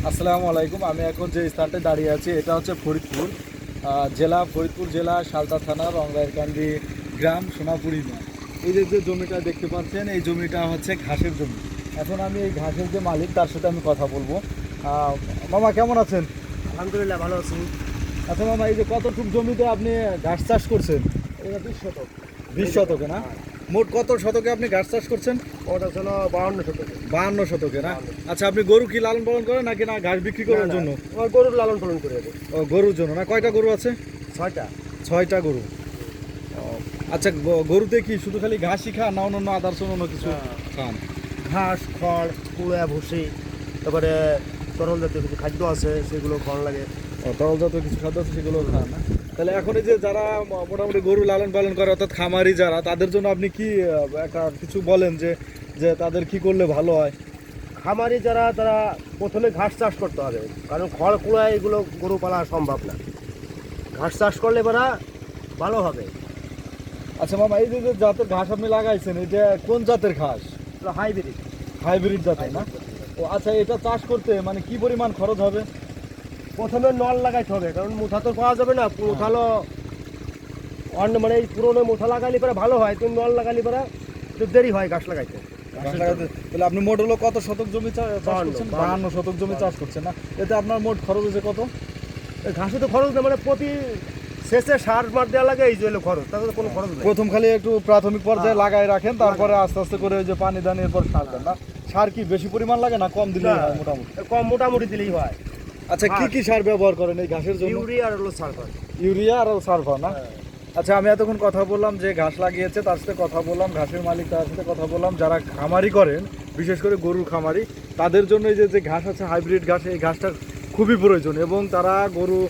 আসসালামু আলাইকুম। আমি এখন যে স্থানটায় দাঁড়িয়ে আছি এটা হচ্ছে ফরিদপুর জেলা সালতা থানা রংরাইরকান্দি গ্রাম সোনাপুরি মাঠ। এই যে জমিটা দেখতে পাচ্ছেন, এই জমিটা হচ্ছে ঘাসের জমি। এখন আমি এই ঘাসের যে মালিক তার সাথে আমি কথা বলবো। মামা কেমন আছেন? আলহামদুলিল্লাহ ভালো আছি। আচ্ছা মামা, এই যে কতটুক জমিতে আপনি ঘাস চাষ করছেন? এটা 20 শতক। 20 শতকে না? মোট কত শতকে আপনি ঘাস চাষ করছেন? ওটা ছিল 52 শতকে। 52 শতকে না? আচ্ছা, আপনি গরু কি লালন পালন করেন নাকি না ঘাস বিক্রি করার জন্য? আমার গরুর লালন পালন করে দেবো। ও, গরুর জন্য না? কয়টা গরু আছে? 6টা। 6টা গরু। ও, আচ্ছা, গরুতে কি শুধু খালি ঘাসই খান না অন্য আদার্স অন্য কিছু খান? ঘাস, খড়, কুড়া, ভুসি, তারপরে তরল জাতীয় কিছু খাদ্য আছে, সেগুলো খাওয়ানো লাগে। তরল জাতীয় কিছু খাদ্য আছে সেগুলো খান না? তাহলে এখন এই যে যারা মোটামুটি গরু লালন পালন করে অর্থাৎ খামারি যারা, তাদের জন্য আপনি কি একটা কিছু বলেন যে যে তাদের কি করলে ভালো হয়? খামারি যারা, তারা প্রথমে ঘাস চাষ করতে হবে, কারণ খড় কুড়া এগুলো গরু পালা সম্ভব না। ঘাস চাষ করলে এবার ভালো হবে। আচ্ছা মামা, এই যে জাতের ঘাস আপনি লাগাইছেন, এটা কোন জাতের ঘাস? হাইব্রিড। হাইব্রিড জাতের না? ও আচ্ছা, এটা চাষ করতে মানে কি পরিমাণ খরচ হবে? প্রথমে নল লাগাইতে হবে, কারণ মুঠা তো পাওয়া যাবে না। মুঠালো অন্য মানে এই পুরোনো মুঠা লাগালে পরে ভালো হয়, তুমি নল লাগালে পরে একটু দেরি হয় ঘাস লাগাইতে। তাহলে আপনি মোট হলো কত শতক জমি চাষ 52 করছেন? 52 শতক জমি চাষ করছেন না? এতে আপনার মোট খরচ হয়েছে কত? এই ঘাসে তো খরচ না, মানে প্রতি শেষে সার মার দেওয়া লাগে, এই জন্য খরচ, তাতে কোনো খরচ নেই। প্রথম খালি একটু প্রাথমিক পর্যায়ে লাগাই রাখেন, তারপরে আস্তে আস্তে করে ওই যে পানি দানি এরপর সার দেন না? সার কি বেশি পরিমাণ লাগে না কম দিলে হয় মোটামুটি? কম মোটামুটি দিলেই হয়। আচ্ছা, কি কি সার ব্যবহার করেন এই ঘাসের জন্য? ইউরিয়া আর হলো সালফার। ইউরিয়া আর সালফার না? আচ্ছা, আমি এতক্ষণ কথা বললাম যে ঘাস লাগিয়েছে তার সাথে কথা বললাম, ঘাসের মালিক তার সাথে কথা বললাম, যারা খামারি করেন বিশেষ করে গরুর খামারি, তাদের জন্য এই যে ঘাস আছে হাইব্রিড ঘাস, এই ঘাসটা খুবই প্রয়োজন এবং তারা গরু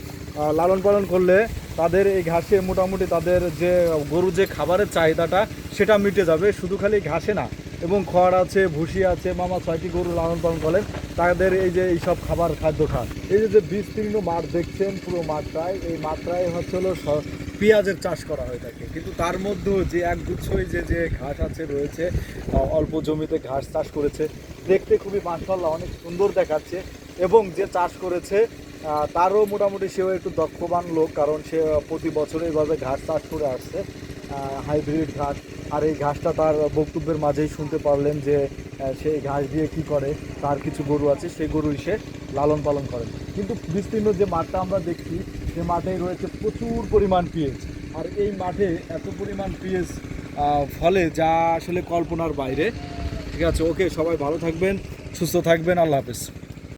লালন পালন করলে তাদের এই ঘাসে মোটামুটি তাদের যে গরু যে খাবারের চাহিদাটা সেটা মিটে যাবে। শুধু খালি ঘাসে না, এবং খড় আছে, ভুসি আছে। মামা 6টি গরু লালন পালন করেন, তাদের এই যে এইসব খাদ্য খান। এই যে বিস্তীর্ণ মাঠ দেখছেন, পুরো মাঠটায়, এই মাঠটায় হচ্ছে হলো পেঁয়াজের চাষ করা হয়ে থাকে, কিন্তু তার মধ্যেও যে একগুচ্ছই যে ঘাস আছে রয়েছে, অল্প জমিতে ঘাস চাষ করেছে, দেখতে খুবই মাশাআল্লাহ অনেক সুন্দর দেখাচ্ছে। এবং যে চাষ করেছে তারও মোটামুটি সেও একটু দক্ষবান লোক, কারণ সে প্রতি বছর এইভাবে ঘাস চাষ করে আসছে, হাইব্রিড ঘাস। আর এই ঘাসটা তার বক্তব্যের মাঝেই শুনতে পারলেন যে সেই ঘাস দিয়ে কি করে, তার কিছু গরু আছে, সেই গরুই সে লালন পালন করেন। কিন্তু বিস্তীর্ণ যে মাঠটা আমরা দেখছি, সে মাঠেই রয়েছে প্রচুর পরিমাণ পিএইচ। আর এই মাঠে এত পরিমাণ পিএইচ ফলে যা আসলে কল্পনার বাইরে। ঠিক আছে, ওকে, সবাই ভালো থাকবেন, সুস্থ থাকবেন, আল্লাহ হাফেজ।